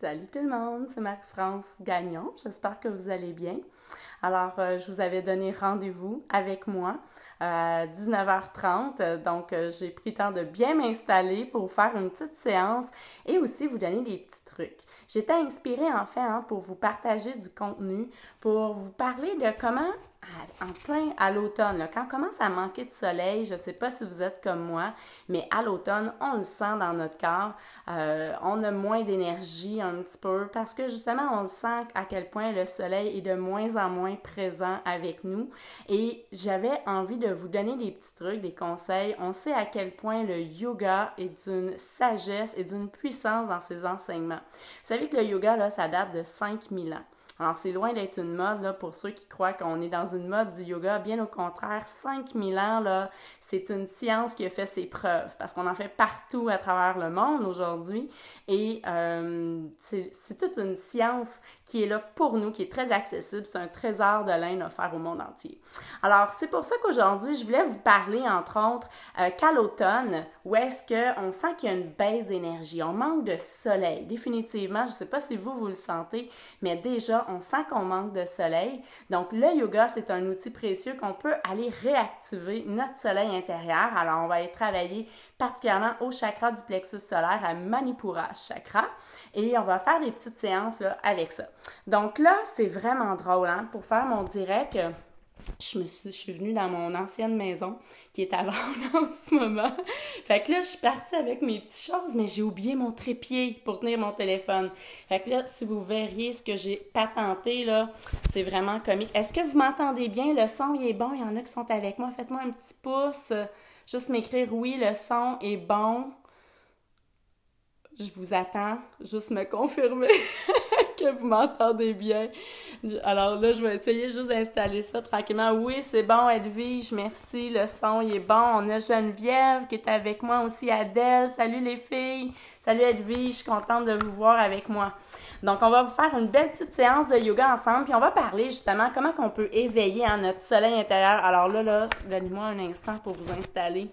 Salut tout le monde, c'est Marie-France Gagnon. J'espère que vous allez bien. Alors, je vous avais donné rendez-vous avec moi à 19h30. Donc, j'ai pris le temps de bien m'installer pour vous faire une petite séance et aussi vous donner des petits trucs. J'étais inspirée en fait pour vous partager du contenu, pour vous parler de comment en plein à l'automne, là, quand on commence à manquer de soleil, je ne sais pas si vous êtes comme moi, mais à l'automne, on le sent dans notre corps. On a moins d'énergie un petit peu parce que justement, on sent à quel point le soleil est de moins en moins présent avec nous. Et j'avais envie de vous donner des petits trucs, des conseils. On sait à quel point le yoga est d'une sagesse et d'une puissance dans ses enseignements. Vous savez que le yoga, là, ça date de 5000 ans. Alors, c'est loin d'être une mode, là, pour ceux qui croient qu'on est dans une mode du yoga. Bien au contraire, 5000 ans, là, c'est une science qui a fait ses preuves parce qu'on en fait partout à travers le monde aujourd'hui. Et c'est toute une science qui est là pour nous, qui est très accessible. C'est un trésor de l'Inde offert au monde entier. Alors, c'est pour ça qu'aujourd'hui, je voulais vous parler, entre autres, qu'à l'automne, où est-ce qu'on sent qu'il y a une baisse d'énergie. On manque de soleil, définitivement. Je ne sais pas si vous le sentez, mais déjà, on sent qu'on manque de soleil. Donc, le yoga, c'est un outil précieux qu'on peut aller réactiver notre soleil intérieur. Alors, on va aller travailler particulièrement au chakra du plexus solaire, à Manipura chakra. Et on va faire des petites séances là, avec ça. Donc là, c'est vraiment drôle. Hein? Pour faire mon direct, je suis venue dans mon ancienne maison qui est à vendre en ce moment. Fait que là, je suis partie avec mes petites choses, mais j'ai oublié mon trépied pour tenir mon téléphone. Fait que là, si vous verriez ce que j'ai patenté, là, c'est vraiment comique. Est-ce que vous m'entendez bien? Le son, il est bon? Il y en a qui sont avec moi. Faites-moi un petit pouce. Juste m'écrire oui, le son est bon. Je vous attends. Juste me confirmer que vous m'entendez bien. Alors là, je vais essayer juste d'installer ça tranquillement. Oui, c'est bon, Edwige, merci. Le son, il est bon. On a Geneviève qui est avec moi aussi. Adèle, salut les filles. Salut Edwige, je suis contente de vous voir avec moi. Donc, on va vous faire une belle petite séance de yoga ensemble, puis on va parler justement comment on peut éveiller notre soleil intérieur. Alors là, donnez-moi un instant pour vous installer,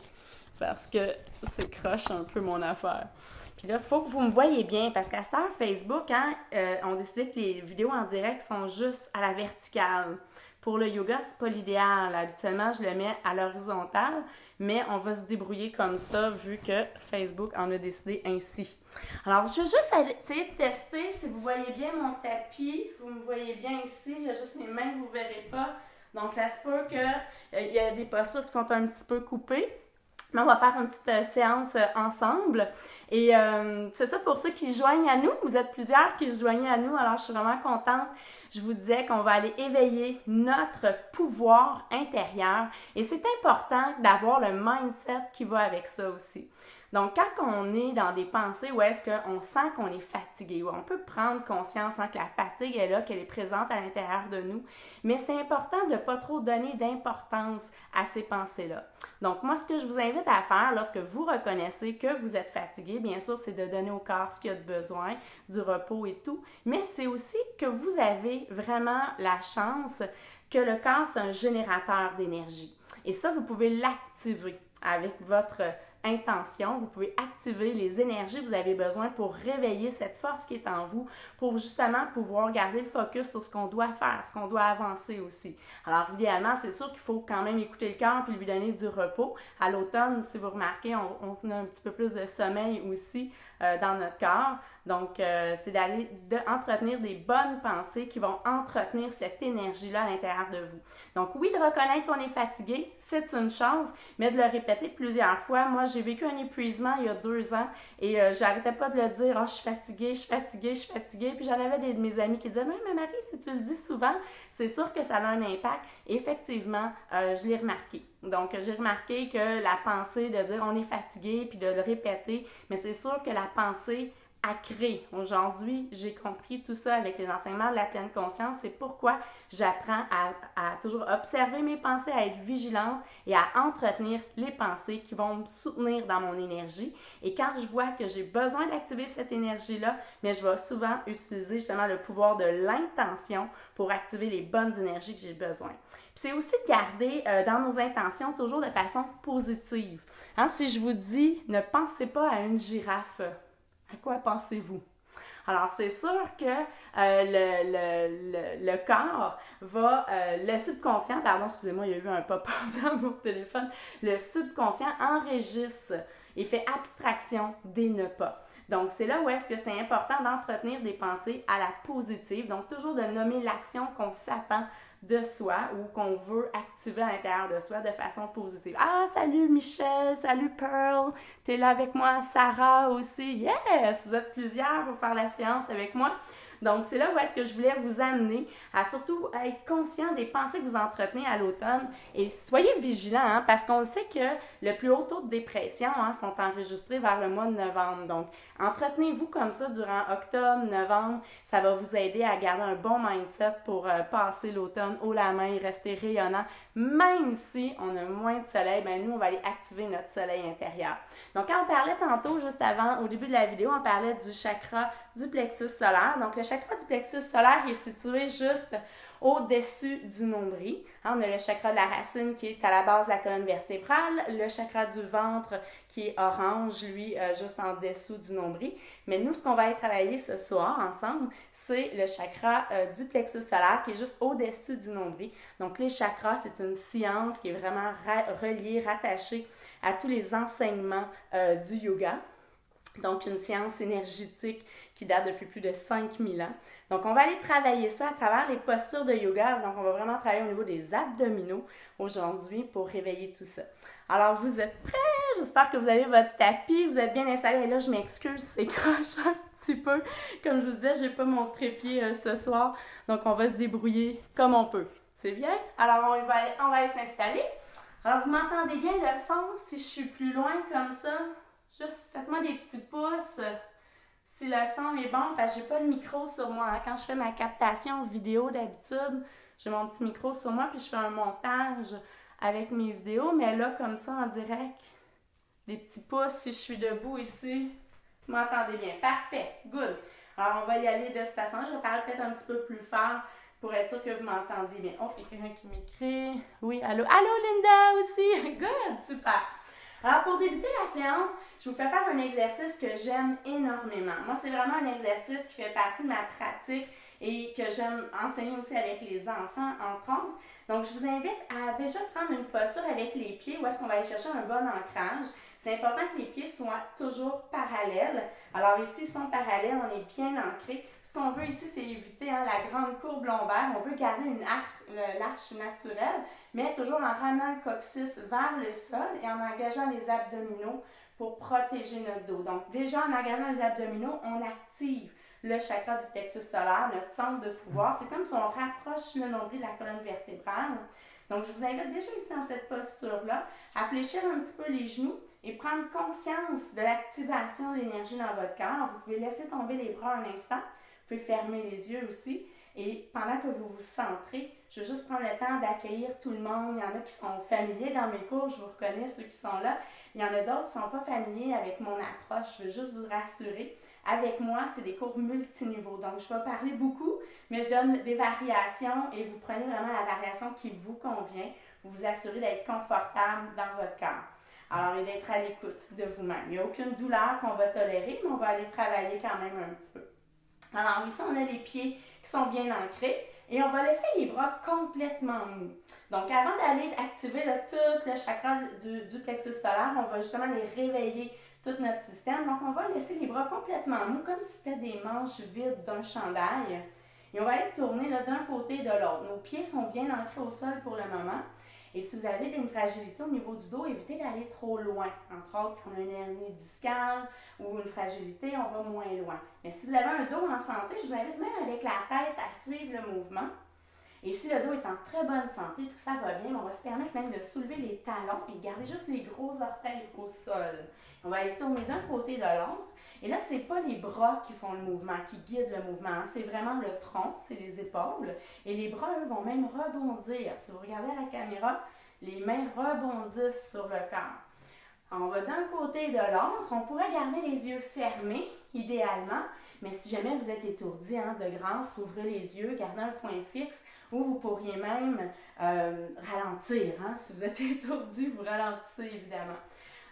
parce que c'est croche un peu mon affaire. Puis là, il faut que vous me voyez bien, parce qu'à cette heure, Facebook, on décide que les vidéos en direct sont juste à la verticale. Pour le yoga, c'est pas l'idéal. Habituellement, je le mets à l'horizontale, mais on va se débrouiller comme ça, vu que Facebook en a décidé ainsi. Alors, je vais juste essayer de tester si vous voyez bien mon tapis. Vous me voyez bien ici, il y a juste mes mains que vous ne verrez pas. Donc, ça se peut qu'il y a des postures qui sont un petit peu coupées. Mais on va faire une petite séance ensemble. Et c'est ça pour ceux qui se joignent à nous. Vous êtes plusieurs qui se joignent à nous, alors je suis vraiment contente. Je vous disais qu'on va aller éveiller notre pouvoir intérieur. Et c'est important d'avoir le mindset qui va avec ça aussi. Donc, quand on est dans des pensées où est-ce qu'on sent qu'on est fatigué, où on peut prendre conscience que la fatigue est là, qu'elle est présente à l'intérieur de nous, mais c'est important de ne pas trop donner d'importance à ces pensées-là. Donc, moi, ce que je vous invite à faire lorsque vous reconnaissez que vous êtes fatigué, bien sûr, c'est de donner au corps ce qu'il a de besoin, du repos et tout, mais c'est aussi que vous avez vraiment la chance que le corps, c'est un générateur d'énergie. Et ça, vous pouvez l'activer avec votre intention, vous pouvez activer les énergies que vous avez besoin pour réveiller cette force qui est en vous, pour justement pouvoir garder le focus sur ce qu'on doit faire, ce qu'on doit avancer aussi. Alors, idéalement, c'est sûr qu'il faut quand même écouter le cœur puis lui donner du repos. À l'automne, si vous remarquez, on a un petit peu plus de sommeil aussi dans notre corps. Donc, c'est d'aller entretenir des bonnes pensées qui vont entretenir cette énergie-là à l'intérieur de vous. Donc, oui, de reconnaître qu'on est fatigué, c'est une chose, mais de le répéter plusieurs fois. Moi, j'ai vécu un épuisement il y a 2 ans et j'arrêtais pas de le dire. « Ah, je suis fatiguée, je suis fatiguée, je suis fatiguée. » Puis j'en avais des de mes amis qui disaient « Mais Marie, si tu le dis souvent, c'est sûr que ça a un impact. » Effectivement, je l'ai remarqué. Donc, j'ai remarqué que la pensée de dire « On est fatigué » puis de le répéter, mais c'est sûr que la pensée à créer. Aujourd'hui, j'ai compris tout ça avec les enseignements de la pleine conscience. C'est pourquoi j'apprends à toujours observer mes pensées, à être vigilante et à entretenir les pensées qui vont me soutenir dans mon énergie. Et quand je vois que j'ai besoin d'activer cette énergie-là, mais je vais souvent utiliser justement le pouvoir de l'intention pour activer les bonnes énergies que j'ai besoin. Puis c'est aussi de garder dans nos intentions toujours de façon positive. Hein, si je vous dis, ne pensez pas à une girafe, à quoi pensez-vous? Alors, c'est sûr que le corps va, le subconscient, pardon, excusez-moi, il y a eu un pop-up dans mon téléphone, le subconscient enregistre et fait abstraction des ne pas. Donc, c'est là où est-ce que c'est important d'entretenir des pensées à la positive. Donc, toujours de nommer l'action qu'on s'attend de soi ou qu'on veut activer à l'intérieur de soi de façon positive. Ah, salut Michel, salut Pearl, t'es là avec moi, Sarah aussi, yes! Vous êtes plusieurs pour faire la séance avec moi. Donc, c'est là où est-ce que je voulais vous amener à surtout être conscient des pensées que vous entretenez à l'automne et soyez vigilants, hein, parce qu'on sait que le plus haut taux de dépression sont enregistrés vers le mois de novembre. Donc, entretenez-vous comme ça durant octobre, novembre, ça va vous aider à garder un bon mindset pour passer l'automne haut la main et rester rayonnant. Même si on a moins de soleil, ben nous, on va aller activer notre soleil intérieur. Donc, quand on parlait tantôt, juste avant, au début de la vidéo, on parlait du chakra du plexus solaire. Donc, le chakra du plexus solaire est situé juste au-dessus du nombril. On a le chakra de la racine qui est à la base de la colonne vertébrale, le chakra du ventre qui est orange, lui, juste en dessous du nombril. Mais nous, ce qu'on va aller travailler ce soir ensemble, c'est le chakra du plexus solaire qui est juste au-dessus du nombril. Donc, les chakras, c'est une science qui est vraiment reliée, rattachée à tous les enseignements du yoga. Donc, une science énergétique qui date depuis plus de 5000 ans. Donc, on va aller travailler ça à travers les postures de yoga. Donc, on va vraiment travailler au niveau des abdominaux aujourd'hui pour réveiller tout ça. Alors, vous êtes prêts? J'espère que vous avez votre tapis, vous êtes bien installés. Et là, je m'excuse, c'est croche un petit peu. Comme je vous disais, j'ai pas mon trépied ce soir. Donc, on va se débrouiller comme on peut. C'est bien? Alors, on va aller s'installer. Alors, vous m'entendez bien le son? Si je suis plus loin comme ça, juste faites-moi des petits pouces si le son est bon, parce que j'ai pas le micro sur moi. Quand je fais ma captation vidéo d'habitude, j'ai mon petit micro sur moi, puis je fais un montage avec mes vidéos, mais là, comme ça, en direct, des petits pouces si je suis debout ici. Vous m'entendez bien? Parfait, good. Alors, on va y aller de cette façon. Je vais parler peut-être un petit peu plus fort pour être sûr que vous m'entendiez bien. Oh, il y a quelqu'un qui m'écrit. Oui, allô? Allô, Linda aussi! Good, super! Alors, pour débuter la séance, je vous fais faire un exercice que j'aime énormément. Moi, c'est vraiment un exercice qui fait partie de ma pratique et que j'aime enseigner aussi avec les enfants, entre autres. Donc, je vous invite à déjà prendre une posture avec les pieds où est-ce qu'on va aller chercher un bon ancrage. C'est important que les pieds soient toujours parallèles. Alors ici, ils sont parallèles, on est bien ancrés. Ce qu'on veut ici, c'est éviter la grande courbe lombaire. On veut garder l'arche naturelle, mais toujours en ramenant le coccyx vers le sol et en engageant les abdominaux pour protéger notre dos. Donc déjà, en engageant les abdominaux, on active le chakra du plexus solaire, notre centre de pouvoir. C'est comme si on rapproche le nombril de la colonne vertébrale. Donc, je vous invite déjà ici dans cette posture-là à fléchir un petit peu les genoux et prendre conscience de l'activation de l'énergie dans votre corps. Vous pouvez laisser tomber les bras un instant. Vous pouvez fermer les yeux aussi. Et pendant que vous vous centrez, je veux juste prendre le temps d'accueillir tout le monde. Il y en a qui sont familiers dans mes cours, je vous reconnais ceux qui sont là. Il y en a d'autres qui ne sont pas familiers avec mon approche. Je veux juste vous rassurer. Avec moi, c'est des cours multiniveaux. Donc, je vais parler beaucoup, mais je donne des variations et vous prenez vraiment la variation qui vous convient. Vous vous assurez d'être confortable dans votre corps. Alors, et d'être à l'écoute de vous-même. Il n'y a aucune douleur qu'on va tolérer, mais on va aller travailler quand même un petit peu. Alors, ici, on a les pieds qui sont bien ancrés et on va laisser les bras complètement mous. Donc, avant d'aller activer tout le chakra du plexus solaire, on va justement les réveiller tout notre système. Donc, on va laisser les bras complètement mous, comme si c'était des manches vides d'un chandail. Et on va aller tourner d'un côté et de l'autre. Nos pieds sont bien ancrés au sol pour le moment. Et si vous avez une fragilité au niveau du dos, évitez d'aller trop loin. Entre autres, si on a une hernie discale ou une fragilité, on va moins loin. Mais si vous avez un dos en santé, je vous invite même avec la tête à suivre le mouvement. Et si le dos est en très bonne santé et que ça va bien, on va se permettre même de soulever les talons et garder juste les gros orteils au sol. On va aller tourner d'un côté et de l'autre. Et là, ce n'est pas les bras qui font le mouvement, qui guident le mouvement. C'est vraiment le tronc, c'est les épaules. Et les bras, eux, vont même rebondir. Si vous regardez à la caméra, les mains rebondissent sur le corps. On va d'un côté et de l'autre. On pourrait garder les yeux fermés, idéalement. Mais si jamais vous êtes étourdi, de grâce, ouvrez les yeux, gardez un point fixe. Ou vous pourriez même ralentir. Si vous êtes étourdi, vous ralentissez évidemment.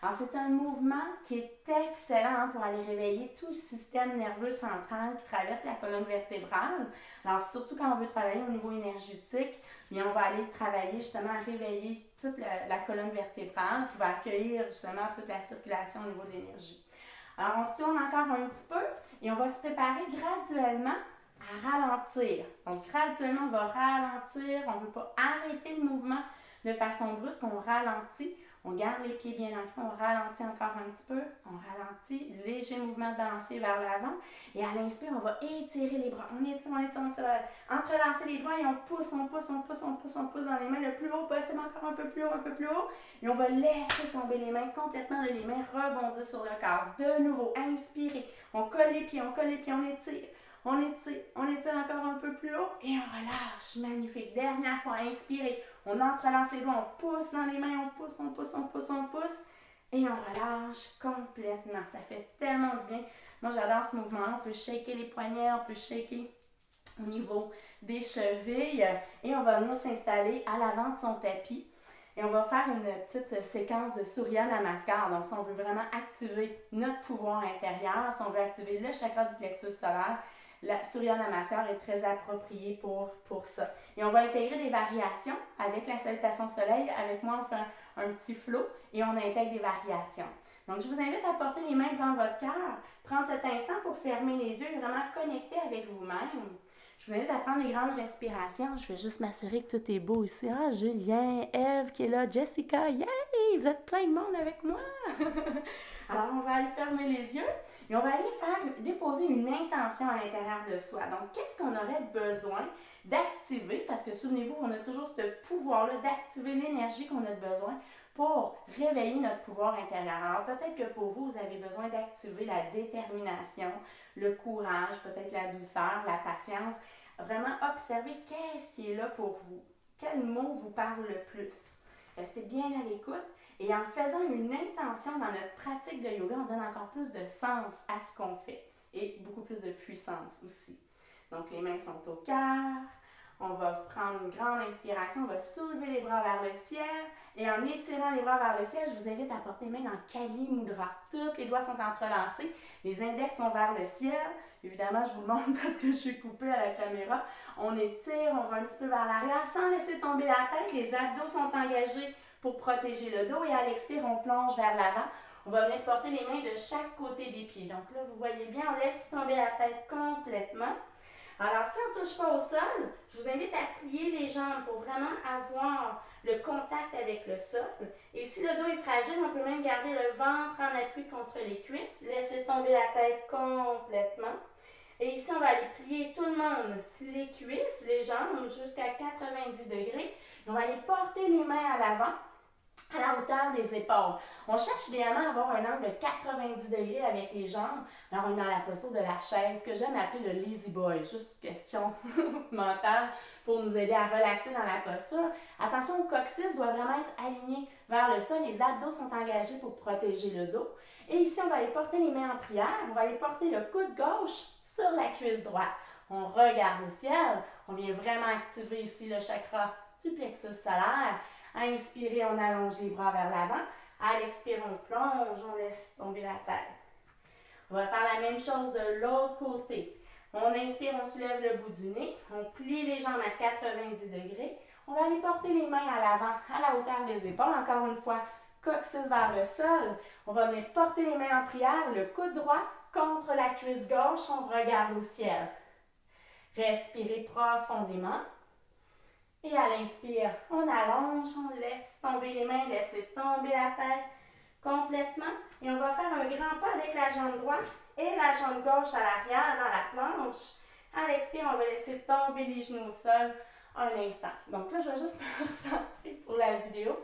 Alors, c'est un mouvement qui est excellent pour aller réveiller tout le système nerveux central qui traverse la colonne vertébrale. Alors, surtout quand on veut travailler au niveau énergétique, bien, on va aller travailler justement à réveiller toute la colonne vertébrale qui va accueillir justement toute la circulation au niveau de l'énergie. Alors, on retourne encore un petit peu et on va se préparer graduellement à ralentir. Donc, graduellement, on va ralentir. On ne veut pas arrêter le mouvement de façon brusque. On ralentit. On garde les pieds bien ancrés. On ralentit encore un petit peu. On ralentit. Léger mouvement de balancier vers l'avant. Et à l'inspire, on va étirer les bras. On étire, entrelacer les doigts et on pousse dans les mains le plus haut possible. Encore un peu plus haut. Et on va laisser tomber les mains complètement. Les mains rebondir sur le corps. De nouveau, inspirez. On colle les pieds, on étire. On étire encore un peu plus haut et on relâche. Magnifique. Dernière fois, inspirez. On entrelance les doigts, on pousse dans les mains, on pousse. Et on relâche complètement. Ça fait tellement du bien. Moi, j'adore ce mouvement. On peut shaker les poignets, on peut shaker au niveau des chevilles. Et on va venir s'installer à l'avant de son tapis. Et on va faire une petite séquence de Surya Namaskar. Donc, si on veut vraiment activer notre pouvoir intérieur, si on veut activer le chakra du plexus solaire, la Surya Namaskar est très appropriée pour ça. Et on va intégrer des variations avec la salutation soleil. Avec moi, on fait un petit flow et on intègre des variations. Donc, je vous invite à porter les mains devant votre cœur, prendre cet instant pour fermer les yeux et vraiment connecter avec vous-même. Je vous invite à prendre des grandes respirations. Je vais juste m'assurer que tout est beau ici. Ah, Julien, Eve qui est là, Jessica, yay! Vous êtes plein de monde avec moi! Alors, on va aller fermer les yeux et on va aller déposer une intention à l'intérieur de soi. Donc, qu'est-ce qu'on aurait besoin d'activer? Parce que souvenez-vous, on a toujours ce pouvoir-là d'activer l'énergie qu'on a besoin pour réveiller notre pouvoir intérieur. Alors, peut-être que pour vous, vous avez besoin d'activer la détermination, le courage, peut-être la douceur, la patience. Vraiment observer qu'est-ce qui est là pour vous. Quel mot vous parle le plus. Restez bien à l'écoute. Et en faisant une intention dans notre pratique de yoga, on donne encore plus de sens à ce qu'on fait et beaucoup plus de puissance aussi. Donc, les mains sont au cœur. On va prendre une grande inspiration. On va soulever les bras vers le ciel. Et en étirant les bras vers le ciel, je vous invite à porter les mains dans Kali Mudra. Tous les doigts sont entrelacés. Les index sont vers le ciel. Évidemment, je vous le montre parce que je suis coupée à la caméra. On étire, on va un petit peu vers l'arrière sans laisser tomber la tête. Les abdos sont engagés pour protéger le dos et à l'expire, on plonge vers l'avant. On va venir porter les mains de chaque côté des pieds. Donc là, vous voyez bien, on laisse tomber la tête complètement. Alors, si on ne touche pas au sol, je vous invite à plier les jambes pour vraiment avoir le contact avec le sol. Et si le dos est fragile, on peut même garder le ventre en appui contre les cuisses. Laisser tomber la tête complètement. Et ici, on va aller plier tout le monde les cuisses, les jambes jusqu'à 90 degrés. On va aller porter les mains à l'avant, à la hauteur des épaules. On cherche idéalement à avoir un angle de 90 degrés avec les jambes. Alors, on est dans la posture de la chaise, que j'aime appeler le lazy boy. Juste question mentale pour nous aider à relaxer dans la posture. Attention, le coccyx doit vraiment être aligné vers le sol. Les abdos sont engagés pour protéger le dos. Et ici, on va aller porter les mains en prière. On va aller porter le coude gauche sur la cuisse droite. On regarde au ciel. On vient vraiment activer ici le chakra du plexus solaire. À inspirer, on allonge les bras vers l'avant. À l'expire, on plonge, on laisse tomber la tête. On va faire la même chose de l'autre côté. On inspire, on soulève le bout du nez. On plie les jambes à 90 degrés. On va aller porter les mains à l'avant, à la hauteur des épaules. Encore une fois, coccyx vers le sol. On va venir porter les mains en prière. Le coude droit contre la cuisse gauche. On regarde au ciel. Respirez profondément. Et à l'inspire, on allonge, on laisse tomber les mains, laissez tomber la tête complètement. Et on va faire un grand pas avec la jambe droite et la jambe gauche à l'arrière dans la planche. À l'expire, on va laisser tomber les genoux au sol un instant. Donc là, je vais juste me recentrer pour la vidéo.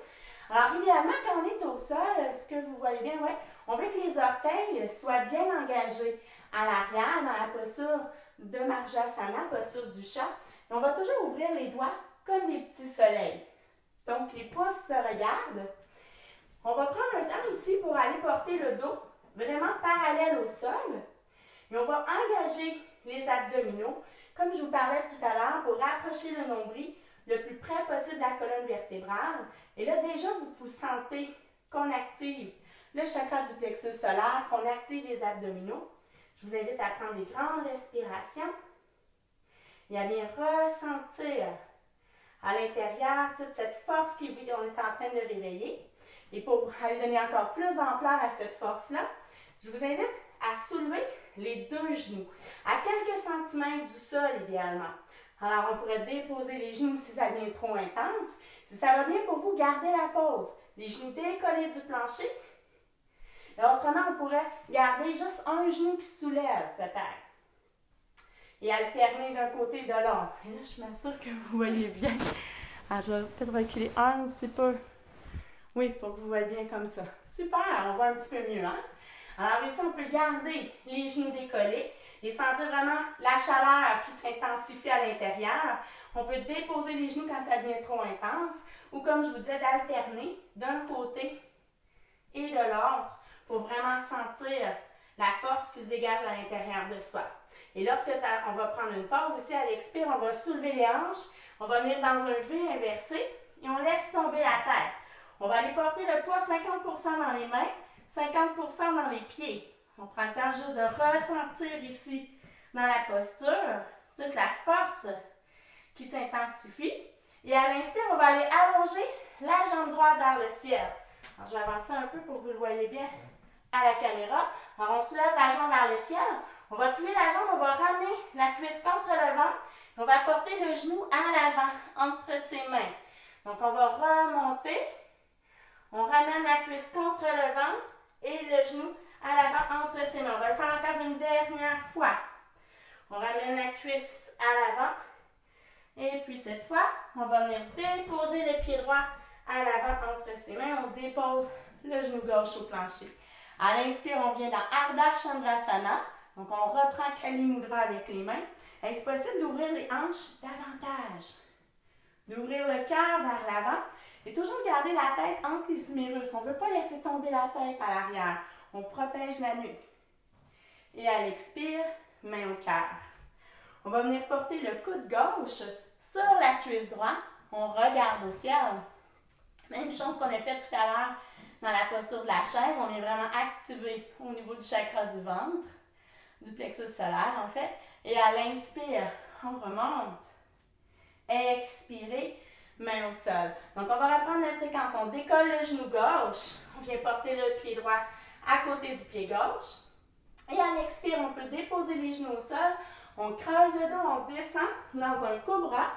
Alors, idéalement, quand on est au sol, ce que vous voyez bien, ouais, on veut que les orteils soient bien engagés à l'arrière dans la posture de Marjasana, posture du chat. Et on va toujours ouvrir les doigts comme des petits soleils. Donc, les pouces se regardent. On va prendre un temps ici pour aller porter le dos vraiment parallèle au sol. Et on va engager les abdominaux, comme je vous parlais tout à l'heure, pour rapprocher le nombril le plus près possible de la colonne vertébrale. Et là, déjà, vous sentez qu'on active le chakra du plexus solaire, qu'on active les abdominaux. Je vous invite à prendre des grandes respirations et à bien ressentir à l'intérieur toute cette force qu'on est en train de réveiller. Et pour aller donner encore plus d'ampleur à cette force-là, je vous invite à soulever les deux genoux à quelques centimètres du sol idéalement. Alors, on pourrait déposer les genoux si ça devient trop intense. Si ça va bien pour vous, gardez la pause. Les genoux décollés du plancher. Et autrement, on pourrait garder juste un genou qui soulève peut-être. Et alterner d'un côté et de l'autre. Et là, je m'assure que vous voyez bien. Alors, je vais peut-être reculer un petit peu. Oui, pour que vous voyez bien comme ça. Super, on voit un petit peu mieux, hein? Alors ici, on peut garder les genoux décollés et sentir vraiment la chaleur qui s'intensifie à l'intérieur. On peut déposer les genoux quand ça devient trop intense ou comme je vous disais, d'alterner d'un côté et de l'autre pour vraiment sentir la force qui se dégage à l'intérieur de soi. Et lorsque on va prendre une pause, ici à l'expire, on va soulever les hanches, on va venir dans un V inversé et on laisse tomber la tête. On va aller porter le poids 50% dans les mains, 50% dans les pieds. On prend le temps juste de ressentir ici dans la posture toute la force qui s'intensifie. Et à l'inspire, on va aller allonger la jambe droite vers le ciel. Alors, je vais avancer un peu pour que vous le voyez bien à la caméra. Alors, on soulève la jambe vers le ciel. On va plier la jambe, on va ramener la cuisse contre le ventre. On va porter le genou à l'avant, entre ses mains. Donc, on va remonter. On ramène la cuisse contre le ventre et le genou à l'avant entre ses mains. On va le faire encore une dernière fois. On ramène la cuisse à l'avant. Et puis cette fois, on va venir déposer le pied droit à l'avant entre ses mains. On dépose le genou gauche au plancher. À l'inspire, on vient dans Ardha Chandrasana. Donc, on reprend Kali Mudra avec les mains. Est-ce possible d'ouvrir les hanches davantage? D'ouvrir le cœur vers l'avant. Et toujours garder la tête entre les humérus. On ne veut pas laisser tomber la tête à l'arrière. On protège la nuque. Et à l'expire, main au cœur. On va venir porter le coude gauche sur la cuisse droite. On regarde au ciel. Même chose qu'on a fait tout à l'heure dans la posture de la chaise. On est vraiment activé au niveau du chakra du ventre, du plexus solaire en fait. Et à l'inspire, on remonte. Expirez. Main au sol. Donc, on va reprendre notre séquence. On décolle le genou gauche. On vient porter le pied droit à côté du pied gauche. Et à l'expire, on peut déposer les genoux au sol. On creuse le dos, on descend dans un cobra.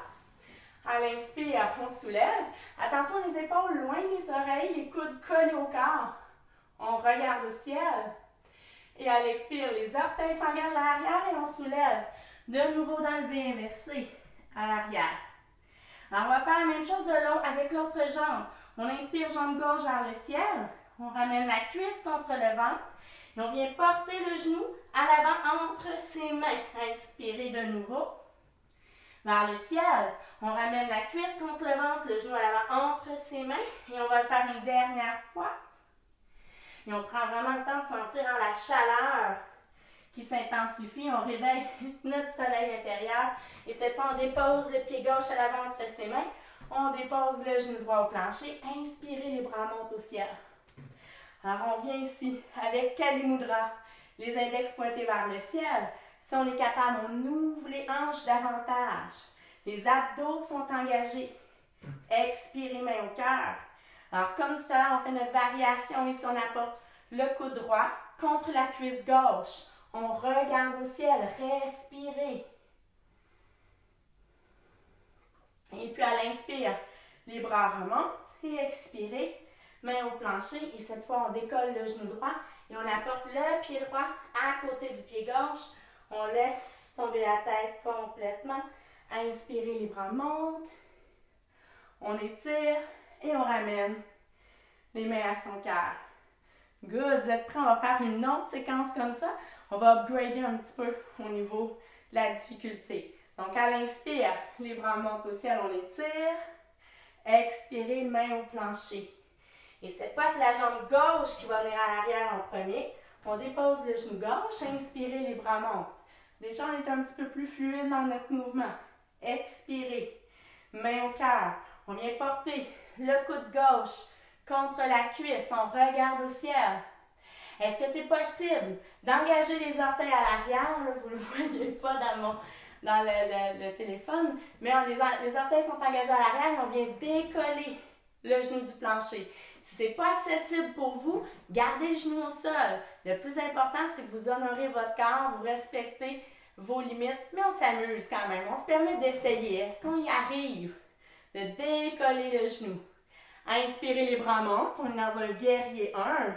À l'inspire, on soulève. Attention, les épaules loin des oreilles, les coudes collés au corps. On regarde au ciel. Et à l'expire, les orteils s'engagent à l'arrière et on soulève. De nouveau dans le V inversé à l'arrière. Alors, on va faire la même chose avec l'autre jambe. On inspire jambe gauche vers le ciel. On ramène la cuisse contre le ventre. Et on vient porter le genou à l'avant entre ses mains. Inspirez de nouveau. Vers le ciel. On ramène la cuisse contre le ventre, le genou à l'avant entre ses mains. Et on va le faire une dernière fois. Et on prend vraiment le temps de sentir la chaleur qui s'intensifie. On réveille notre soleil intérieur. Et cette fois, on dépose le pied gauche à l'avant entre ses mains. On dépose le genou droit au plancher. Inspirez, les bras montent au ciel. Alors, on vient ici avec Kali Mudra. Les index pointés vers le ciel. Si on est capable, on ouvre les hanches davantage. Les abdos sont engagés. Expirez, main au cœur. Alors, comme tout à l'heure, on fait notre variation. Ici, on apporte le coude droit contre la cuisse gauche. On regarde au ciel. Respirez. Et puis, à l'inspire, les bras remontent. Et expirez. Main au plancher. Et cette fois, on décolle le genou droit. Et on apporte le pied droit à côté du pied gauche. On laisse tomber la tête complètement. Inspirez, les bras montent. On étire et on ramène les mains à son cœur. Good, vous êtes prêts? On va faire une autre séquence comme ça. On va upgrader un petit peu au niveau de la difficulté. Donc, à l'inspire, les bras montent au ciel, on étire. Expirez, main au plancher. Et cette fois, c'est la jambe gauche qui va venir à l'arrière en premier. On dépose le genou gauche. Inspirez, les bras montent. Déjà, on est un petit peu plus fluide dans notre mouvement. Expirez. Main au cœur. On vient porter le coude gauche contre la cuisse. On regarde au ciel. Est-ce que c'est possible d'engager les orteils à l'arrière? Vous ne le voyez pas dans le téléphone, mais les orteils sont engagés à l'arrière et on vient décoller le genou du plancher. Si ce n'est pas accessible pour vous, gardez le genou au sol. Le plus important, c'est que vous honorez votre corps, vous respectez vos limites, mais on s'amuse quand même. On se permet d'essayer. Est-ce qu'on y arrive? De décoller le genou. Inspirez, les bras montent. On est dans un guerrier 1.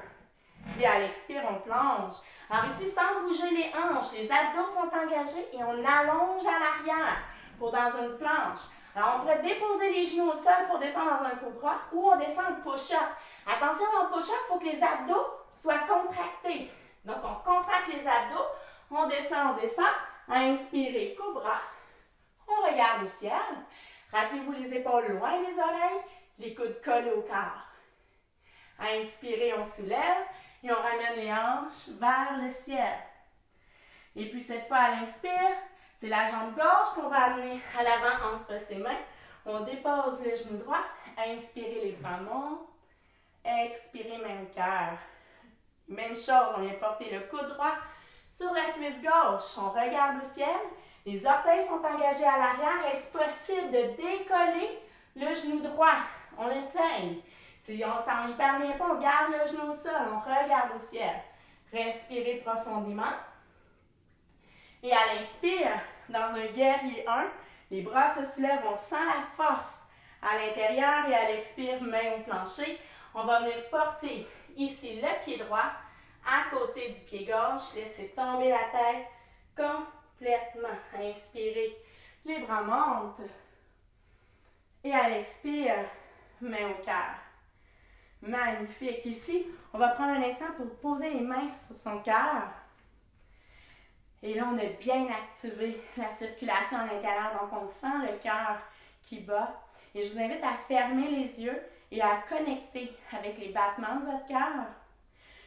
Puis à l'expire, on plonge. Alors ici, sans bouger les hanches, les abdos sont engagés et on allonge à l'arrière pour dans une planche. Alors on pourrait déposer les genoux au sol pour descendre dans un cobra ou on descend en push-up. Attention, en push-up, il faut que les abdos soient contractés. Donc on contracte les abdos, on descend. Inspirez, cobra. On regarde au ciel. Rappelez-vous les épaules loin des oreilles, les coudes collés au corps. Inspirez, on soulève et on ramène les hanches vers le ciel. Et puis cette fois, à l'inspire, c'est la jambe gauche qu'on va amener à l'avant entre ses mains. On dépose le genou droit. Inspirez, les bras montent. Expirez, main au cœur. Même chose, on vient porter le coude droit sur la cuisse gauche. On regarde au ciel. Les orteils sont engagés à l'arrière. Est-ce possible de décoller le genou droit? On essaye. Si ça n'y parvient pas, on garde le genou au sol. On regarde au ciel. Respirez profondément. Et à l'inspire, dans un guerrier 1, les bras se soulèvent, on sent la force à l'intérieur et à l'expire, main au plancher. On va venir porter ici le pied droit à côté du pied gauche. Laissez tomber la tête complètement. Inspirez, les bras montent. Et à l'expire, main au cœur. Magnifique. Ici, on va prendre un instant pour poser les mains sur son cœur. Et là, on a bien activé la circulation à l'intérieur. Donc, on sent le cœur qui bat. Et je vous invite à fermer les yeux et à connecter avec les battements de votre cœur.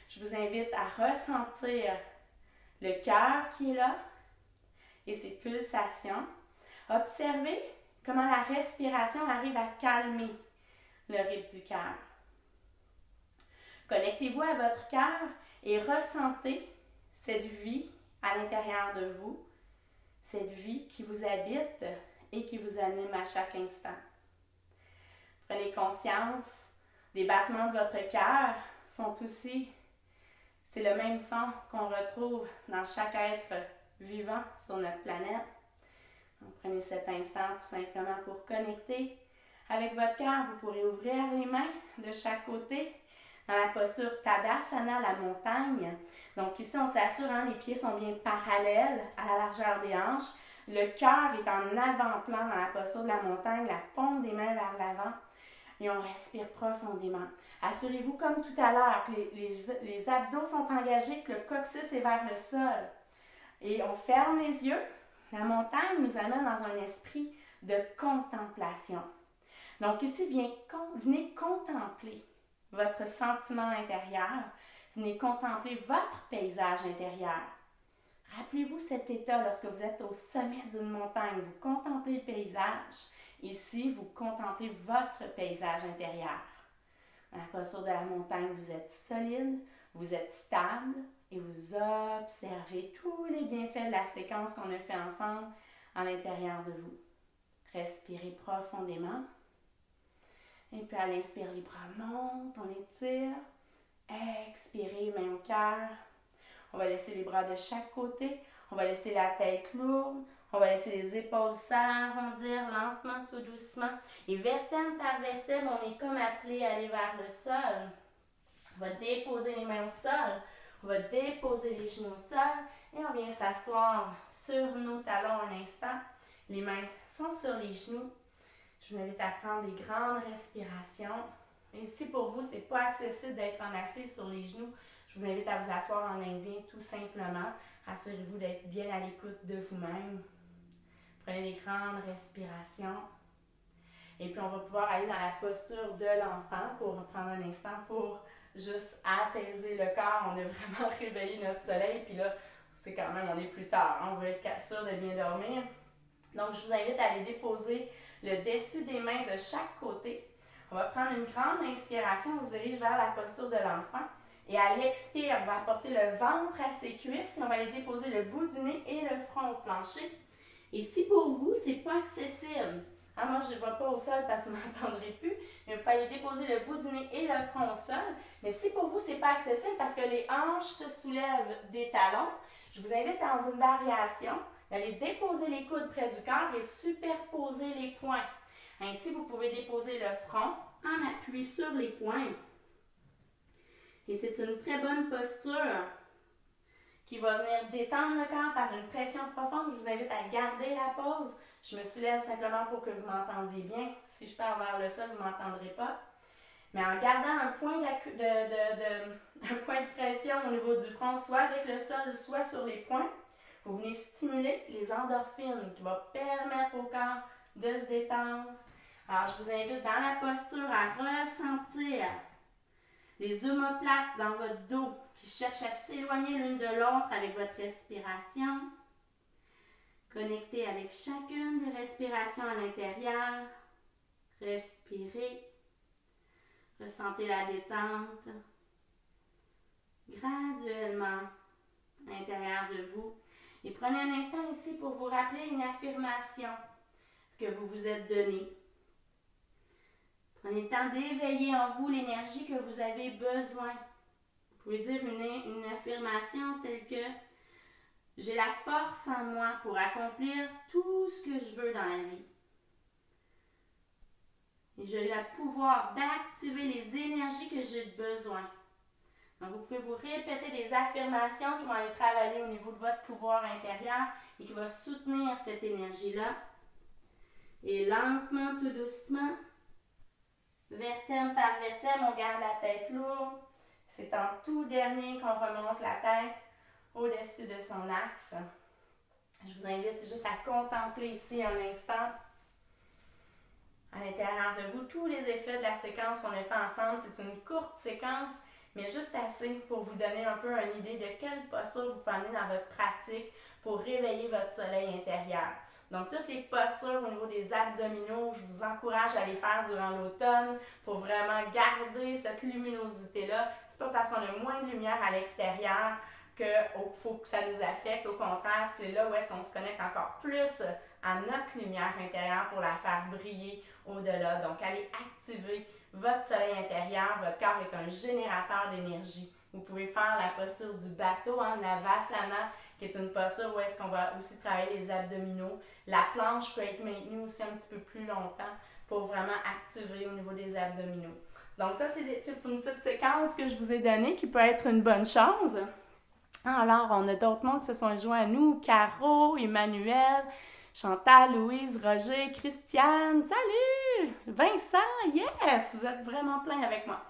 Je vous invite à ressentir le cœur qui est là et ses pulsations. Observez comment la respiration arrive à calmer le rythme du cœur. Connectez-vous à votre cœur et ressentez cette vie à l'intérieur de vous, cette vie qui vous habite et qui vous anime à chaque instant. Prenez conscience des battements de votre cœur sont aussi, c'est le même son qu'on retrouve dans chaque être vivant sur notre planète. Donc, prenez cet instant tout simplement pour connecter avec votre cœur. Vous pourrez ouvrir les mains de chaque côté dans la posture Tadasana, la montagne. Donc ici, on s'assure, les pieds sont bien parallèles à la largeur des hanches. Le cœur est en avant-plan dans la posture de la montagne, la paume des mains vers l'avant. Et on respire profondément. Assurez-vous, comme tout à l'heure, que les abdos sont engagés, que le coccyx est vers le sol. Et on ferme les yeux. La montagne nous amène dans un esprit de contemplation. Donc ici, venez contempler votre sentiment intérieur. Venez contempler votre paysage intérieur. Rappelez-vous cet état lorsque vous êtes au sommet d'une montagne. Vous contemplez le paysage. Ici, vous contemplez votre paysage intérieur. Dans la posture de la montagne, vous êtes solide, vous êtes stable et vous observez tous les bienfaits de la séquence qu'on a fait ensemble à l'intérieur de vous. Respirez profondément. Et puis à l'inspire, les bras montent, on étire. Expirez, main au cœur. On va laisser les bras de chaque côté. On va laisser la tête lourde. On va laisser les épaules s'arrondir lentement, tout doucement. Et vertèbre par vertèbre, on est comme appelé à aller vers le sol. On va déposer les mains au sol. On va déposer les genoux au sol. Et on vient s'asseoir sur nos talons un instant. Les mains sont sur les genoux. Je vous invite à prendre des grandes respirations. Et si pour vous, ce n'est pas accessible d'être en assis sur les genoux, je vous invite à vous asseoir en indien tout simplement. Assurez-vous d'être bien à l'écoute de vous-même. Prenez des grandes respirations. Et puis on va pouvoir aller dans la posture de l'enfant pour prendre un instant pour juste apaiser le corps. On a vraiment réveillé notre soleil. Puis là, c'est quand même, on est plus tard. On veut être sûr de bien dormir. Donc, je vous invite à aller déposer le dessus des mains de chaque côté. On va prendre une grande inspiration, on se dirige vers la posture de l'enfant. Et à l'expire, on va apporter le ventre à ses cuisses et on va aller déposer le bout du nez et le front au plancher. Et si pour vous, ce n'est pas accessible, hein, moi je ne vais pas au sol parce que vous ne m'entendrez plus, mais vous fallait déposer le bout du nez et le front au sol. Mais si pour vous, ce n'est pas accessible parce que les hanches se soulèvent des talons, je vous invite dans une variation d'aller déposer les coudes près du cœur et superposer les poings. Ainsi, vous pouvez déposer le front en appui sur les poings. Et c'est une très bonne posture qui va venir détendre le corps par une pression profonde. Je vous invite à garder la pause. Je me soulève simplement pour que vous m'entendiez bien. Si je pars vers le sol, vous ne m'entendrez pas. Mais en gardant un point de pression au niveau du front, soit avec le sol, soit sur les poings, vous venez stimuler les endorphines qui vont permettre au corps de se détendre. Alors, je vous invite dans la posture à ressentir les omoplates dans votre dos qui cherchent à s'éloigner l'une de l'autre avec votre respiration. Connectez avec chacune des respirations à l'intérieur. Respirez. Ressentez la détente. Graduellement à l'intérieur de vous. Et prenez un instant ici pour vous rappeler une affirmation que vous vous êtes donnée. Prenez le temps d'éveiller en vous l'énergie que vous avez besoin. Vous pouvez dire une affirmation telle que « J'ai la force en moi pour accomplir tout ce que je veux dans la vie. Et j'ai le pouvoir d'activer les énergies que j'ai besoin. » Donc, vous pouvez vous répéter des affirmations qui vont aller travailler au niveau de votre pouvoir intérieur et qui vont soutenir cette énergie-là. Et lentement, tout doucement, vertèbre par vertèbre, on garde la tête lourde. C'est en tout dernier qu'on remonte la tête au-dessus de son axe. Je vous invite juste à contempler ici un instant, à l'intérieur de vous, tous les effets de la séquence qu'on a fait ensemble. C'est une courte séquence, mais juste assez pour vous donner un peu une idée de quelle posture vous prenez dans votre pratique pour réveiller votre soleil intérieur. Donc, toutes les postures au niveau des abdominaux, je vous encourage à les faire durant l'automne pour vraiment garder cette luminosité-là. C'est pas parce qu'on a moins de lumière à l'extérieur qu'il faut que ça nous affecte. Au contraire, c'est là où est-ce qu'on se connecte encore plus à notre lumière intérieure pour la faire briller au-delà. Donc, allez activer votre soleil intérieur. Votre corps est un générateur d'énergie. Vous pouvez faire la posture du bateau, Navasana, qui est une posture où est-ce qu'on va aussi travailler les abdominaux. La planche peut être maintenue aussi un petit peu plus longtemps pour vraiment activer au niveau des abdominaux. Donc ça, c'est une petite séquence que je vous ai donnée qui peut être une bonne chose. Alors, on a d'autres noms qui se sont joints à nous. Caro, Emmanuel, Chantal, Louise, Roger, Christiane, salut! Vincent, yes! Vous êtes vraiment plein avec moi.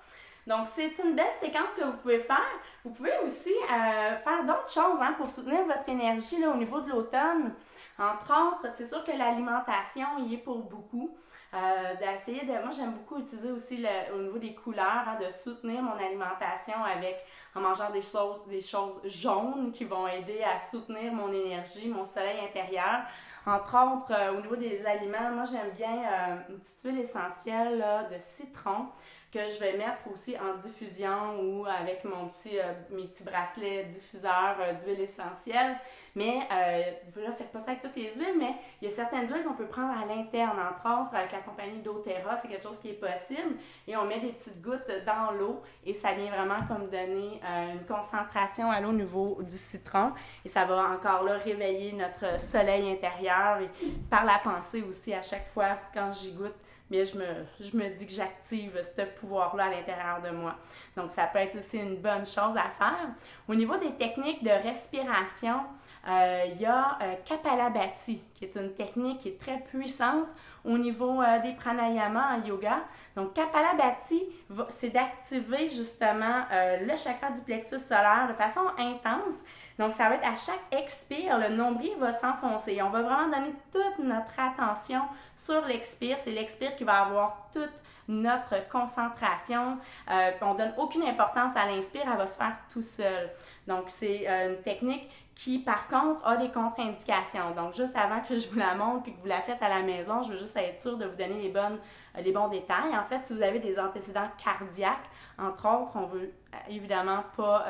Donc, c'est une belle séquence que vous pouvez faire. Vous pouvez aussi faire d'autres choses pour soutenir votre énergie là, au niveau de l'automne. Entre autres, c'est sûr que l'alimentation y est pour beaucoup. D'essayer de... Moi, j'aime beaucoup utiliser aussi au niveau des couleurs, de soutenir mon alimentation en mangeant des choses jaunes qui vont aider à soutenir mon énergie, mon soleil intérieur. Entre autres, au niveau des aliments, moi, j'aime bien une petite huile essentielle là, de citron que je vais mettre aussi en diffusion ou avec mes petits bracelets diffuseurs d'huile essentielle. Mais là, faites pas ça avec toutes les huiles, mais il y a certaines huiles qu'on peut prendre à l'interne, entre autres avec la compagnie doTERRA, c'est quelque chose qui est possible. Et on met des petites gouttes dans l'eau et ça vient vraiment comme donner une concentration à l'eau au niveau du citron. Et ça va encore là réveiller notre soleil intérieur et par la pensée aussi à chaque fois quand j'y goûte. Bien, je me dis que j'active ce pouvoir-là à l'intérieur de moi. Donc, ça peut être aussi une bonne chose à faire. Au niveau des techniques de respiration, il y a Kapalabhati, qui est une technique qui est très puissante au niveau des pranayamas en yoga. Donc, Kapalabhati, c'est d'activer justement le chakra du plexus solaire de façon intense. Donc, ça va être à chaque expire, le nombril va s'enfoncer. On va vraiment donner toute notre attention sur l'expire. C'est l'expire qui va avoir toute notre concentration. On ne donne aucune importance à l'inspire, elle va se faire tout seul. Donc, c'est une technique qui, par contre, a des contre-indications. Donc, juste avant que je vous la montre puis que vous la faites à la maison, je veux juste être sûre de vous donner les bons détails. En fait, si vous avez des antécédents cardiaques, entre autres, on veut évidemment pas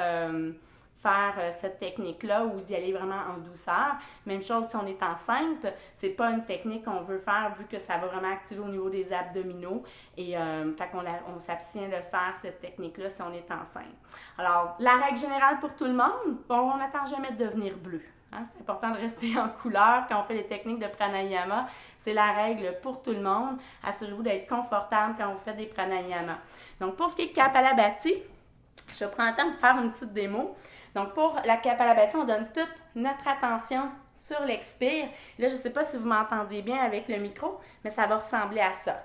faire cette technique-là ou y aller vraiment en douceur. Même chose si on est enceinte, c'est pas une technique qu'on veut faire vu que ça va vraiment activer au niveau des abdominaux et fait qu'on on s'abstient de faire cette technique-là si on est enceinte. Alors, la règle générale pour tout le monde, bon, on n'attend jamais de devenir bleu. Hein? C'est important de rester en couleur quand on fait les techniques de pranayama. C'est la règle pour tout le monde. Assurez-vous d'être confortable quand vous faites des pranayama. Donc, pour ce qui est Kapalabhati, je prends le temps de faire une petite démo. Donc, pour la Kapalabhati, on donne toute notre attention sur l'expire. Là, je ne sais pas si vous m'entendiez bien avec le micro, mais ça va ressembler à ça.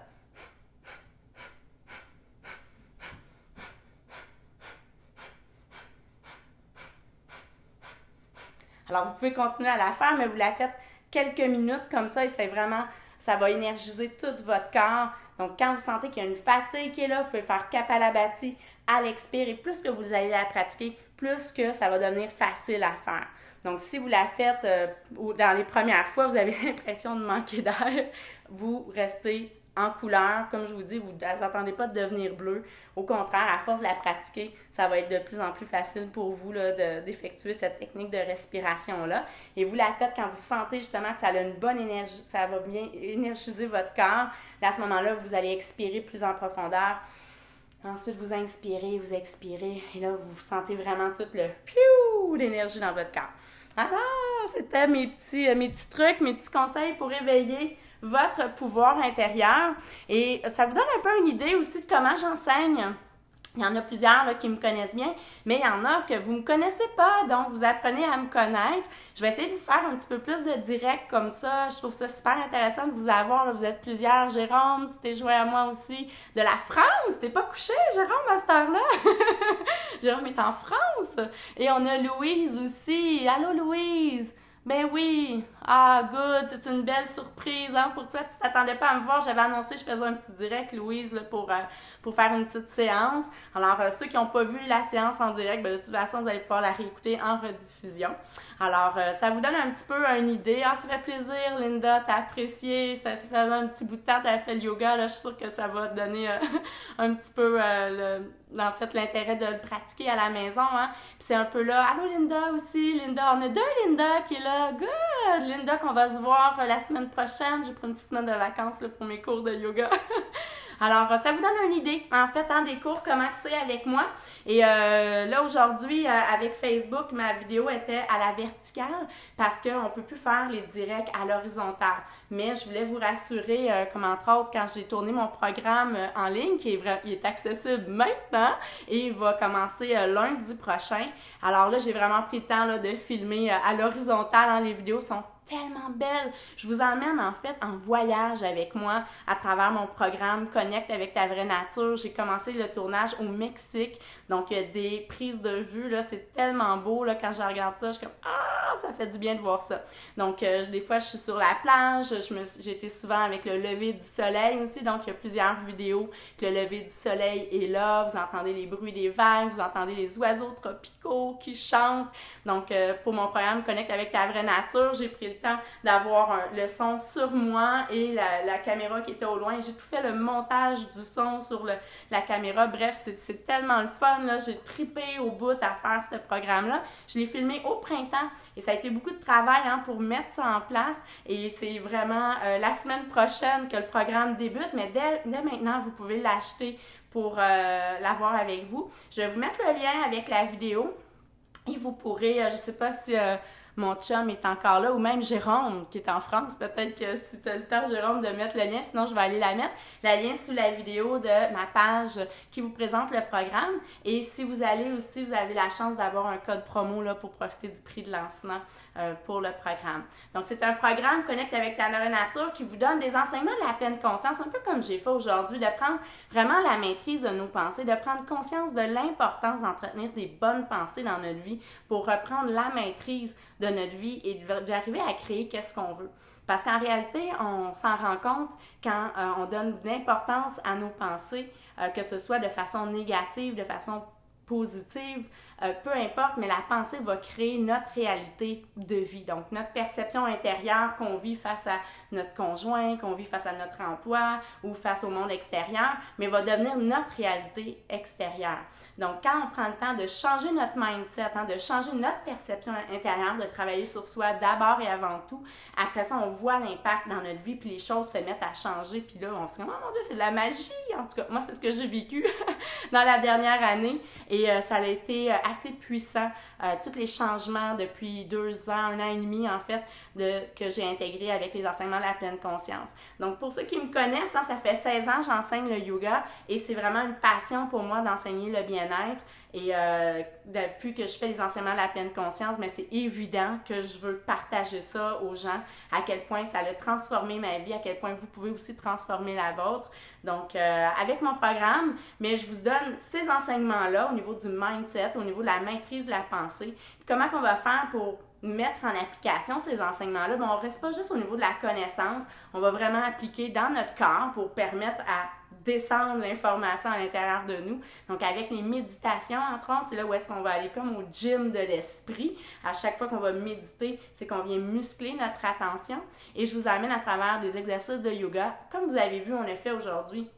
Alors, vous pouvez continuer à la faire, mais vous la faites quelques minutes comme ça et c'est vraiment, ça va énergiser tout votre corps. Donc, quand vous sentez qu'il y a une fatigue qui est là, vous pouvez faire Kapalabhati à l'expire et plus que vous allez la pratiquer, plus que ça va devenir facile à faire. Donc, si vous la faites dans les premières fois, vous avez l'impression de manquer d'air, vous restez en couleur. Comme je vous dis, vous n'attendez pas de devenir bleu. Au contraire, à force de la pratiquer, ça va être de plus en plus facile pour vous d'effectuer cette technique de respiration-là. Et vous la faites quand vous sentez justement que ça a une bonne énergie, ça va bien énergiser votre corps. Et à ce moment-là, vous allez expirer plus en profondeur. Ensuite, vous inspirez, vous expirez. Et là, vous sentez vraiment tout le piou d'énergie dans votre corps. Alors, c'était mes petits trucs, mes petits conseils pour éveiller votre pouvoir intérieur. Et ça vous donne un peu une idée aussi de comment j'enseigne. Il y en a plusieurs là, qui me connaissent bien, mais il y en a que vous ne me connaissez pas, donc vous apprenez à me connaître. Je vais essayer de vous faire un petit peu plus de direct comme ça. Je trouve ça super intéressant de vous avoir. Là. Vous êtes plusieurs. Jérôme, tu t'es joint à moi aussi. De la France, t'es pas couché, Jérôme, à cette heure-là? Jérôme est en France. Et on a Louise aussi. Allô, Louise? Ben oui, good, c'est une belle surprise hein, pour toi, tu t'attendais pas à me voir, j'avais annoncé que je faisais un petit direct, Louise, là, pour faire une petite séance. Alors, ceux qui n'ont pas vu la séance en direct, ben, de toute façon, vous allez pouvoir la réécouter en rediffusion. Alors, ça vous donne un petit peu une idée. Ah, ça fait plaisir, Linda, t'as apprécié, ça fait un petit bout de temps, t'as fait le yoga, là, je suis sûre que ça va te donner un petit peu, en fait, l'intérêt de le pratiquer à la maison, hein. Puis c'est un peu là, allô Linda aussi, Linda, on a deux Linda qui est là, good! Linda, qu'on va se voir la semaine prochaine, j'ai pris une petite semaine de vacances là, pour mes cours de yoga. Alors, ça vous donne une idée, en fait, hein, des cours, comment c'est avec moi. Et là, aujourd'hui, avec Facebook, ma vidéo était à la verticale parce qu'on ne peut plus faire les directs à l'horizontale. Mais je voulais vous rassurer, comme entre autres, quand j'ai tourné mon programme en ligne, qui est accessible maintenant et il va commencer lundi prochain. Alors là, j'ai vraiment pris le temps là, de filmer à l'horizontale. Hein, les vidéos sont tellement belle. Je vous emmène en fait en voyage avec moi à travers mon programme Connecte avec ta vraie nature. J'ai commencé le tournage au Mexique, donc il y a des prises de vue, là, c'est tellement beau, là, quand je regarde ça, je suis comme « Ah, ça fait du bien de voir ça ». Donc des fois, je suis sur la plage, j'étais souvent avec le lever du soleil aussi, donc il y a plusieurs vidéos que le lever du soleil est là, vous entendez les bruits des vagues, vous entendez les oiseaux tropicaux qui chantent. Donc pour mon programme Connecte avec ta vraie nature, j'ai pris le temps d'avoir le son sur moi et la caméra qui était au loin. J'ai tout fait le montage du son sur la caméra. Bref, c'est tellement le fun, là. J'ai trippé au bout à faire ce programme-là. Je l'ai filmé au printemps et ça a été beaucoup de travail hein, pour mettre ça en place. Et c'est vraiment la semaine prochaine que le programme débute, mais dès maintenant, vous pouvez l'acheter pour l'avoir avec vous. Je vais vous mettre le lien avec la vidéo et vous pourrez, je ne sais pas si mon chum est encore là, ou même Jérôme qui est en France. Peut-être que si tu as le temps, Jérôme, de mettre le lien, sinon je vais aller la mettre. Le lien sous la vidéo de ma page qui vous présente le programme. Et si vous allez aussi, vous avez la chance d'avoir un code promo là, pour profiter du prix de lancement pour le programme. Donc, c'est un programme Connecte avec ta vraie nature qui vous donne des enseignements de la pleine conscience, un peu comme j'ai fait aujourd'hui, de prendre vraiment la maîtrise de nos pensées, de prendre conscience de l'importance d'entretenir des bonnes pensées dans notre vie pour reprendre la maîtrise de notre vie et d'arriver à créer qu'est-ce qu'on veut. Parce qu'en réalité, on s'en rend compte quand on donne de l'importance à nos pensées, que ce soit de façon négative, de façon positive, peu importe, mais la pensée va créer notre réalité de vie. Donc, notre perception intérieure qu'on vit face à notre conjoint, qu'on vit face à notre emploi ou face au monde extérieur, mais va devenir notre réalité extérieure. Donc, quand on prend le temps de changer notre mindset, de changer notre perception intérieure, de travailler sur soi d'abord et avant tout, après ça, on voit l'impact dans notre vie, puis les choses se mettent à changer, puis là, on se dit « Oh mon Dieu, c'est de la magie! » En tout cas, moi, c'est ce que j'ai vécu dans la dernière année, et ça a été assez puissant. Tous les changements depuis 2 ans, 1 an et demi, en fait, que j'ai intégré avec les enseignements de la pleine conscience. Donc, pour ceux qui me connaissent, ça fait 16 ans que j'enseigne le yoga et c'est vraiment une passion pour moi d'enseigner le bien-être. Et depuis que je fais les enseignements de la pleine conscience, mais c'est évident que je veux partager ça aux gens, à quel point ça a transformé ma vie, à quel point vous pouvez aussi transformer la vôtre. Donc, avec mon programme, mais je vous donne ces enseignements-là au niveau du mindset, au niveau de la maîtrise de la pensée. Puis comment on va faire pour mettre en application ces enseignements-là? Bon, on ne reste pas juste au niveau de la connaissance, on va vraiment appliquer dans notre corps pour permettre à descendre l'information à l'intérieur de nous. Donc, avec les méditations, entre autres, c'est là où est-ce qu'on va aller comme au gym de l'esprit. À chaque fois qu'on va méditer, c'est qu'on vient muscler notre attention. Et je vous amène à travers des exercices de yoga. Comme vous avez vu, on a fait aujourd'hui.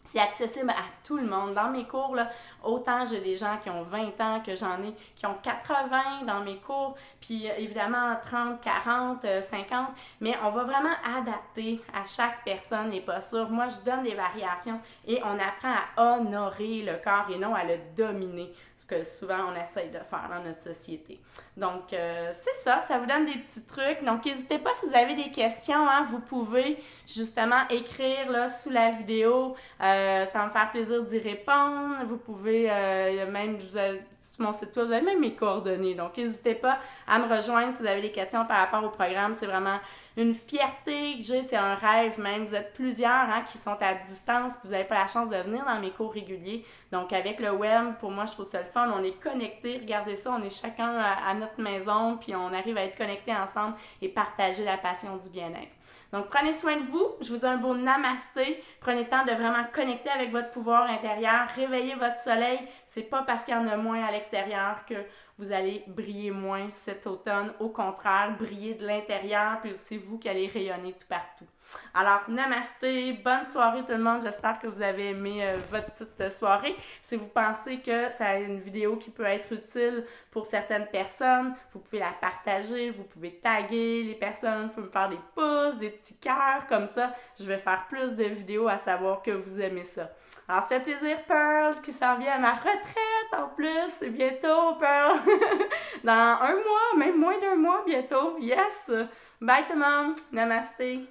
C'est accessible à tout le monde. Dans mes cours, là, autant j'ai des gens qui ont 20 ans que j'en ai qui ont 80 dans mes cours, puis évidemment 30, 40, 50, mais on va vraiment adapter à chaque personne les postures. Moi, je donne des variations et on apprend à honorer le corps et non à le dominer, ce que souvent on essaye de faire dans notre société. Donc, c'est ça, ça vous donne des petits trucs. Donc, n'hésitez pas si vous avez des questions, vous pouvez justement écrire là, sous la vidéo. Ça va me faire plaisir d'y répondre. Vous pouvez, même, sur mon site web, vous avez même mes coordonnées. Donc, n'hésitez pas à me rejoindre si vous avez des questions par rapport au programme. C'est vraiment une fierté que j'ai, c'est un rêve même. Vous êtes plusieurs qui sont à distance, puis vous n'avez pas la chance de venir dans mes cours réguliers. Donc, avec le web, pour moi, je trouve ça le fun. On est connectés. Regardez ça, on est chacun à notre maison, puis on arrive à être connectés ensemble et partager la passion du bien-être. Donc, prenez soin de vous. Je vous dis un beau namasté. Prenez le temps de vraiment connecter avec votre pouvoir intérieur. Réveillez votre soleil. C'est pas parce qu'il y en a moins à l'extérieur que vous allez briller moins cet automne. Au contraire, brillez de l'intérieur, puis c'est vous qui allez rayonner tout partout. Alors, namasté, bonne soirée tout le monde. J'espère que vous avez aimé votre petite soirée. Si vous pensez que c'est une vidéo qui peut être utile pour certaines personnes, vous pouvez la partager, vous pouvez taguer les personnes, vous pouvez me faire des pouces, des petits cœurs, comme ça, je vais faire plus de vidéos à savoir que vous aimez ça. Alors, ça fait plaisir, Pearl, qui s'en vient à ma retraite en plus. C'est bientôt, Pearl. Dans 1 mois, même moins d'1 mois bientôt. Yes! Bye tout le monde. Namasté.